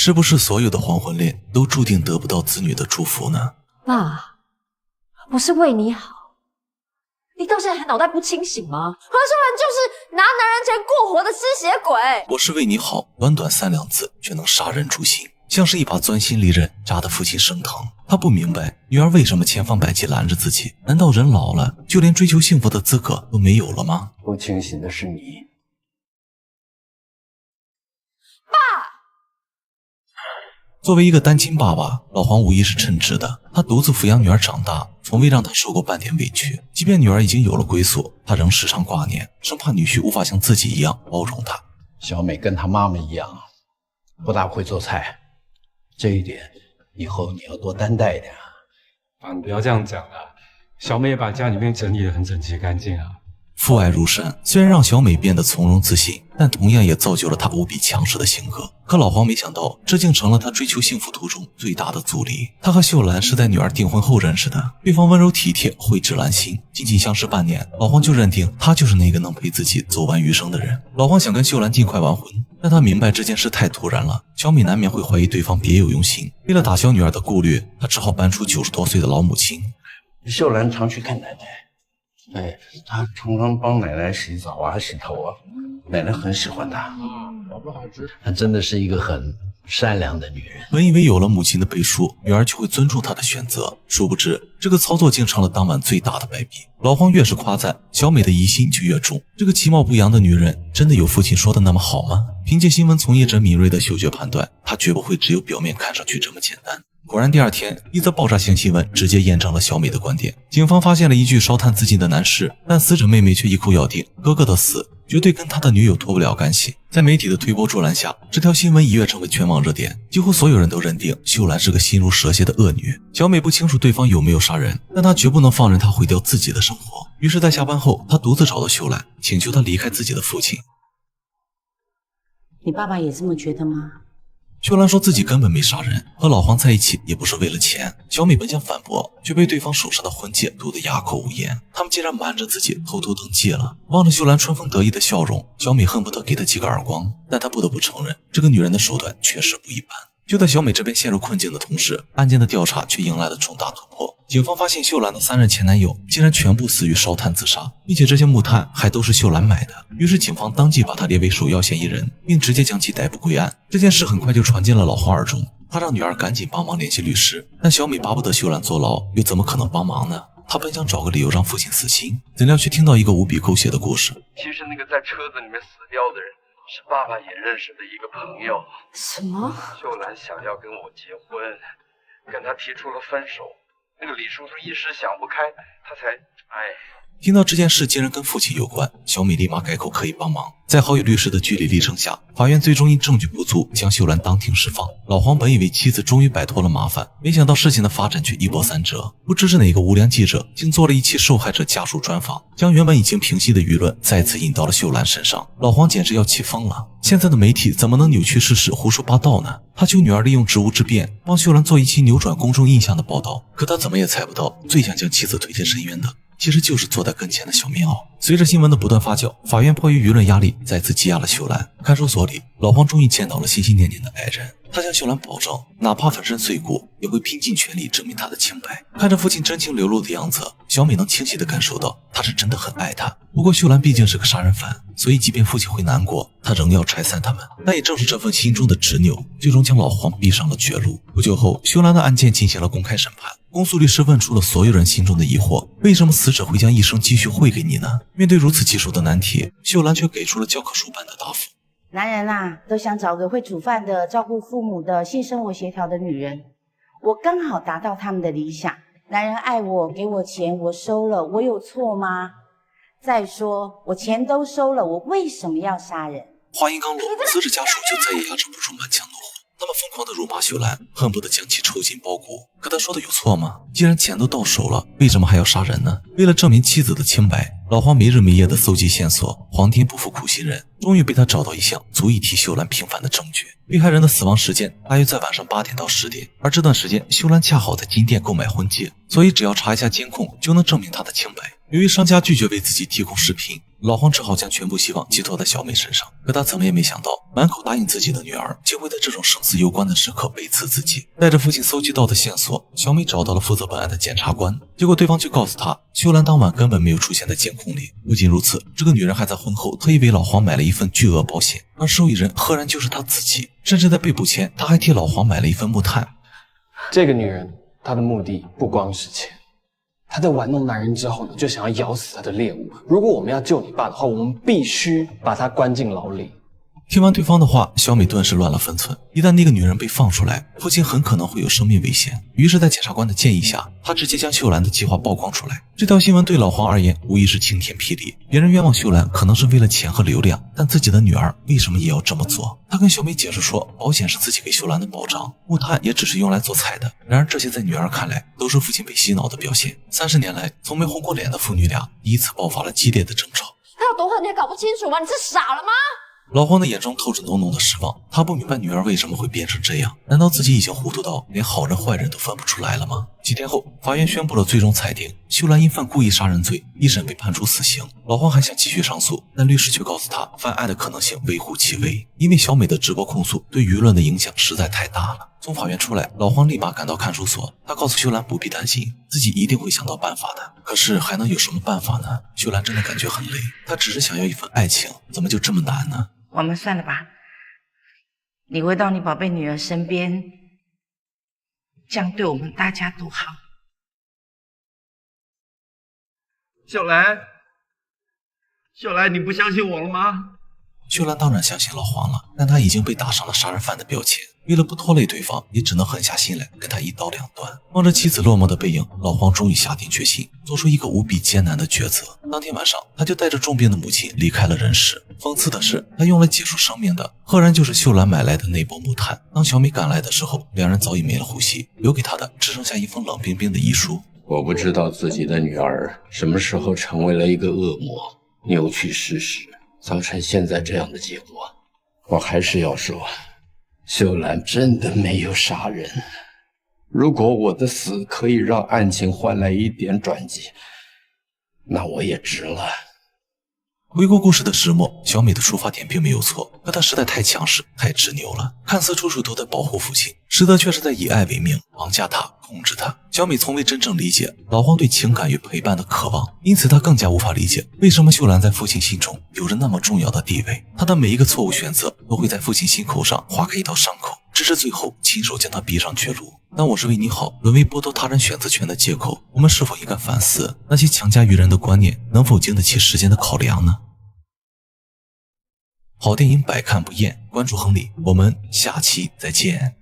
是不是所有的黄昏恋都注定得不到子女的祝福呢？爸，我是为你好，你到现在还脑袋不清醒吗？何秀兰就是拿男人钱过活的吸血鬼。我是为你好，短短3两字却能杀人诛心，像是一把钻心利刃，扎得父亲生疼。他不明白女儿为什么千方百计拦着自己，难道人老了就连追求幸福的资格都没有了吗？不清醒的是你。作为一个单亲爸爸，老黄无疑是称职的。他独自抚养女儿长大，从未让她受过半点委屈。即便女儿已经有了归宿，他仍时常挂念，生怕女婿无法像自己一样包容她。小美跟她妈妈一样，不大会做菜，这一点以后你要多担待一点啊。爸，你不要这样讲了。小美也把家里面整理得很整齐干净啊。父爱如山，虽然让小美变得从容自信，但同样也造就了她无比强势的性格。可老黄没想到，这竟成了他追求幸福途中最大的阻力。他和秀兰是在女儿订婚后认识的，对方温柔体贴，蕙质兰心，仅仅相识半年，老黄就认定他就是那个能陪自己走完余生的人。老黄想跟秀兰尽快完婚，但他明白这件事太突然了，小美难免会怀疑对方别有用心。为了打消女儿的顾虑，他只好搬出90多岁的老母亲。秀兰常去看奶奶，她常常帮奶奶洗澡啊、洗头啊，奶奶很喜欢她。她真的是一个很善良的女人。本以为有了母亲的背书，女儿就会尊重她的选择，殊不知这个操作竟成了当晚最大的败笔。老黄越是夸赞，小美的疑心就越重。这个其貌不扬的女人，真的有父亲说的那么好吗？凭借新闻从业者敏锐的嗅觉判断，她绝不会只有表面看上去这么简单。果然第二天，一则爆炸性新闻直接验证了小美的观点。警方发现了一具烧炭自尽的男尸，但死者妹妹却一口咬定哥哥的死绝对跟他的女友脱不了干系。在媒体的推波助澜下，这条新闻一跃成为全网热点，几乎所有人都认定秀兰是个心如蛇蝎的恶女。小美不清楚对方有没有杀人，但她绝不能放任他毁掉自己的生活。于是在下班后，她独自找到秀兰，请求她离开自己的父亲。你爸爸也这么觉得吗？秀兰说自己根本没杀人，和老黄在一起也不是为了钱。小美本想反驳，却被对方手上的婚戒堵得哑口无言。他们竟然瞒着自己偷偷登记了。望着秀兰春风得意的笑容，小美恨不得给她几个耳光。但她不得不承认，这个女人的手段确实不一般。就在小美这边陷入困境的同时，案件的调查却迎来了重大突破。警方发现秀兰的3任前男友竟然全部死于烧炭自杀，并且这些木炭还都是秀兰买的。于是警方当即把她列为首要嫌疑人，并直接将其逮捕归案。这件事很快就传进了老黄耳中，他让女儿赶紧帮忙联系律师。但小美巴不得秀兰坐牢，又怎么可能帮忙呢？他本想找个理由让父亲死心，怎料却听到一个无比狗血的故事。其实那个在车子里面死掉的人是爸爸也认识的一个朋友。什么？秀兰想要跟我结婚，跟他提出了分手。那个李叔叔一时想不开，他才……听到这件事竟然跟父亲有关，小美立马改口可以帮忙。在好友律师的据理力争下，法院最终因证据不足将秀兰当庭释放。老黄本以为妻子终于摆脱了麻烦，没想到事情的发展却一波三折。不知是哪个无良记者竟做了一期受害者家属专访，将原本已经平息的舆论再次引到了秀兰身上。老黄简直要气疯了，现在的媒体怎么能扭曲事实胡说八道呢？他求女儿利用职务之便帮秀兰做一期扭转公众印象的报道，可他怎么也猜不到，最想将妻子推进深渊的其实就是坐在跟前的小棉袄。随着新闻的不断发酵，法院迫于舆论压力再次羁押了秀兰。看守所里，老黄终于见到了心心念念的爱人，他向秀兰保证，哪怕粉身碎骨也会拼尽全力证明他的清白。看着父亲真情流露的样子，小美能清晰地感受到他是真的很爱她。不过秀兰毕竟是个杀人犯，所以即便父亲会难过，他仍要拆散他们。但也正是这份心中的执拗，最终将老黄逼上了绝路。不久后，秀兰的案件进行了公开审判。公诉律师问出了所有人心中的疑惑，为什么死者会将一生积蓄汇给你呢？面对如此棘手的难题，秀兰却给出了教科书般的答复。男人啊，都想找个会煮饭的、照顾父母的、性生活协调的女人。我刚好达到他们的理想。男人爱我，给我钱，我收了，我有错吗？再说，我钱都收了，我为什么要杀人？话音刚落，死者家属就再也压制不住满腔怒火。他们疯狂地辱骂秀兰，恨不得将其抽进包谷。可他说的有错吗？既然钱都到手了，为什么还要杀人呢？为了证明妻子的清白，老黄没日没夜地搜集线索，皇天不负苦心人，终于被他找到一项足以替秀兰平反的证据。被害人的死亡时间大约在晚上8点到10点，而这段时间秀兰恰好在金店购买婚戒，所以只要查一下监控就能证明她的清白。由于商家拒绝为自己提供视频，老黄只好将全部希望寄托在小美身上。可他怎么也没想到，满口答应自己的女儿，竟会在这种生死攸关的时刻背刺自己。带着父亲搜集到的线索，小美找到了负责本案的检察官，结果对方却告诉她，秀兰当晚根本没有出现在监控里。不仅如此，这个女人还在婚后特意为老黄买了一份巨额保险，而受益人赫然就是她自己。甚至在被捕前，她还替老黄买了一份木炭。这个女人，她的目的不光是钱。她在玩弄男人之后呢，就想要咬死他的猎物。如果我们要救你爸的话，我们必须把他关进牢里。听完对方的话，小美顿时乱了分寸。一旦那个女人被放出来，父亲很可能会有生命危险。于是，在检察官的建议下，他直接将秀兰的计划曝光出来。这条新闻对老黄而言无疑是晴天霹雳。别人冤枉秀兰可能是为了钱和流量，但自己的女儿为什么也要这么做？他跟小美解释说，保险是自己给秀兰的保障，木炭也只是用来做菜的。然而这些在女儿看来都是父亲被洗脑的表现。30年来从没红过脸的父女俩第一次爆发了激烈的争吵。他有多恨你还搞不清楚吗？你是傻了吗？老黄的眼中透着浓浓的失望，他不明白女儿为什么会变成这样，难道自己已经糊涂到连好人坏人都分不出来了吗？几天后，法院宣布了最终裁定，秀兰因犯故意杀人罪，一审被判处死刑。老黄还想继续上诉，但律师却告诉他，犯案的可能性微乎其微，因为小美的直播控诉对舆论的影响实在太大了。从法院出来，老黄立马赶到看守所，他告诉秀兰不必担心，自己一定会想到办法的。可是还能有什么办法呢？秀兰真的感觉很累，她只是想要一份爱情，怎么就这么难呢？我们算了吧，你回到你宝贝女儿身边，这样对我们大家都好。秀兰，秀兰，你不相信我了吗？秀兰当然相信老黄了，但她已经被打上了杀人犯的标签，为了不拖累对方，也只能狠下心来跟他一刀两断。望着妻子落寞的背影，老黄终于下定决心，做出一个无比艰难的抉择。当天晚上，他就带着重病的母亲离开了人世。讽刺的是，他用来结束生命的，赫然就是秀兰买来的那包木炭。当小美赶来的时候，两人早已没了呼吸，留给他的只剩下一封冷冰冰的遗书。我不知道自己的女儿什么时候成为了一个恶魔，扭曲事实，造成现在这样的结果。我还是要说，秀兰真的没有杀人。如果我的死可以让案情换来一点转机，那我也值了。回顾故事的始末，小美的出发点并没有错，可她实在太强势，太执拗了。看似处处都在保护父亲，实则却是在以爱为名绑架他，控制他。小美从未真正理解老黄对情感与陪伴的渴望，因此她更加无法理解为什么秀兰在父亲心中有着那么重要的地位。她的每一个错误选择都会在父亲心口上划开一道伤口，直至最后亲手将他逼上绝路。当我是为你好沦为剥夺他人选择权的借口，我们是否应该反思那些强加于人的观念能否经得起时间的考量呢？好电影百看不厌，关注亨利，我们下期再见。